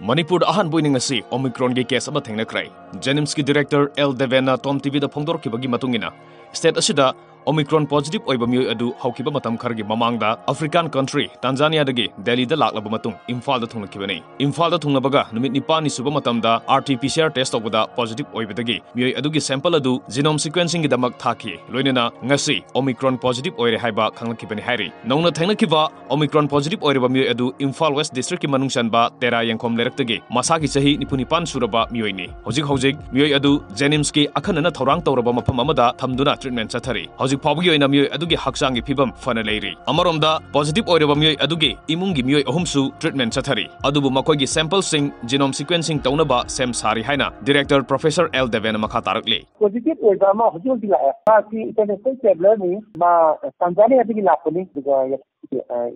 Manipur ahan boining asi Omicron ge case ama thengnakrai. Jenims ki director L Devena Tom TV da phongdor ki bagi matungina. State asida Omicron positive oiba mioi adu haukiba matam khargi mamangda African country Tanzania dagi Delhi da laklaba matung Imphal da thungnakibani. Imphal da thungnabaga numit nipani suba matamda RT-PCR test tawbada positive oibadagi mioi adugi sample adu genome sequencing gi damak thaki loinena ngasi Omicron positive oire haiba khanglakibani hairi. Nongna thengnakiba Omicron positive oireba mioi adu Imphal West district ki manungsanba Tera Yangkhom leraktage masagi sahi nipunipan suraba mioini. Hojik mioi adu Jenims ki akhanana thorang tawraba mafam amada thamduna treatment chathari. Pabgi oina mioi adugi haksangi phibam fana leiri. Amaromda positive oiraba mioi adugi imungi mioi ahumsu treatment chathari. Adubu makoigi sample sing genome sequencing taunaba sem sari haina Director Professor L Devena makha tarakli. Positive oiraba ma hojul dila ma ki international traveler ni ma Tanzania digi lapani diga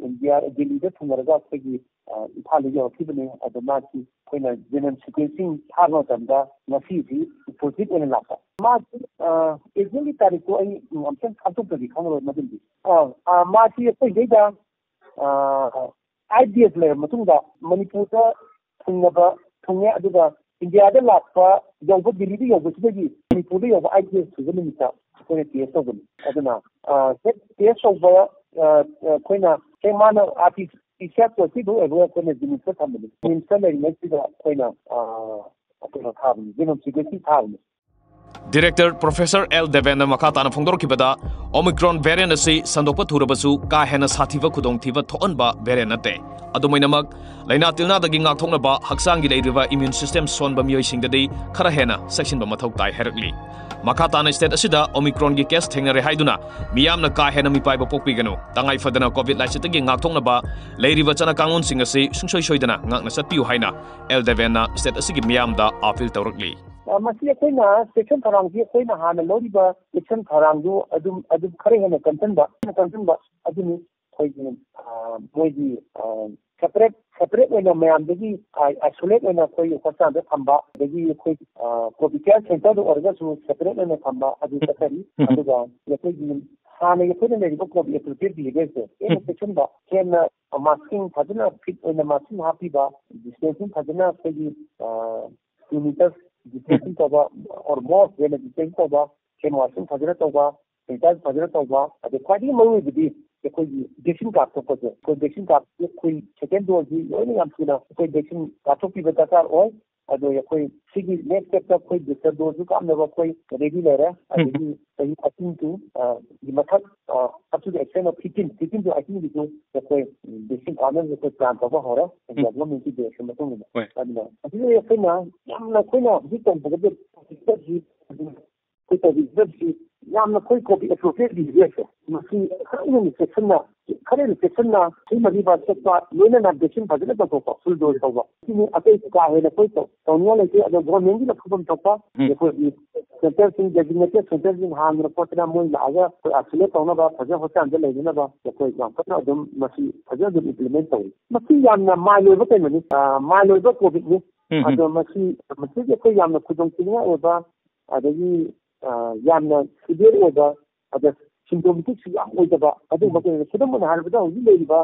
India Delhi da thungarga segi ithali yo kibne adama ki koina genome sequencing tharma tamda nasi ji positive oina lapa. Ma exactly tariko ai amsan khantu tadi khangro madindi ma ki koi deda ideas le matungda Manipur da thungya aduga India da lakpa yawba Delhi da yawba sidagi Manipur da yawba ideas sugani mita koi test tawbani aduna test tawba koina kemana PCR positive ebo koina jinisa thamani jinisa le next da koina apna thamani genome sequencing thamani. Director Professor L Devena Makatana Fongdor Kibada Omicron variant asi sandopa thurabasu ka hena sathiva khudong thiba thoanba variant ate adumainamak laina tilna dagi ngakthokna ba haksangi leiriba immune system sonba mioi singdadi khara hena section ba mathok tai herakli Makatana state asida Omicron gi case thengnare haiduna miyamna ka hena mi paiba pokpiganu tangai fadana covid laisitagi ngakthokna ba leiriba chana kangun singasi sungsoi soidana ngakna satpiu haina L Devena state asigi miyamda appeal tawrakli Masih koina section tharang ji koina hana loriba section tharang du adum khare hena content ba adumi koi moiji separate oina mayam dagi isolate oina koi hosta da thamba dagi koi covid care center do orga su separate oina thamba adu sakari aduga yakoi hana yakoi ne ribo covid appropriate behavior se ena section ba ken masking thadna fit oina masking happy ba distancing thadna koi 2 meters distancing toba or more when a distancing toba can washing fajra toba sanitize fajra toba ade kwadi mawi bidi koi vaccine ka to ko vaccine ka koi second dose ji oni amsina koi vaccine ka to pi bata kar oi ado ya koi sigi next step ta koi booster dose ka amna koi ready le ra adi sahi atin tu the method up to the extent of 15 to I think because the koi vaccine ka na koi plan toba hora development ki de shema to ni adna adi ya koi na yamna koi na ji to bugade ji koi to ji yamna koi covid appropriate behavior masi khare ni section na sai mari ba sekta lena na vaccine fajna to full dose toba ni akai ka he koi to tonia le ke ado government ni khubam topa ko center sing designated center sing han report na moi laga ko asle tawna ba faja hosta ande le na ba ko exam na dum masi faja dum implement tawi masi yamna malo ba kai mani malo ba covid ni ado masi ko yamna khudong tinga oba adagi yamna severe oba ada symptomatic yam oidaba adu ba kai khudam na harba hoji leiba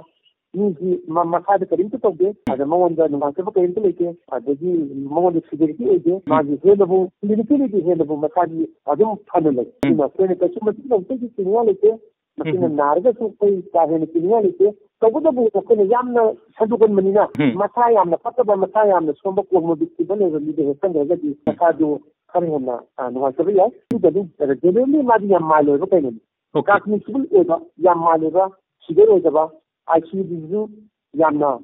ni masada karim to tawde ada mamonda nungase ba karim to leke adagi mamonda severity oide magi helabu clinically helabu masadi adum phanule ina sene kachuma to tinga leke masina narga su koi ka hene tinga leke tawdabu ko yamna sadukan manina masa yamna pataba masa yamna somba ko mo dikti bane ri de hesanga gadi masadu kharena nungase ba ya tudadu generally magi yam malo ba kai Cognitive oda yam maleba sigar oda ICU yamna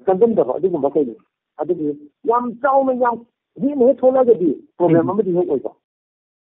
kandam da adugum ba kai adug yam chauna yam ni ne thola gadi problem amadi ho oda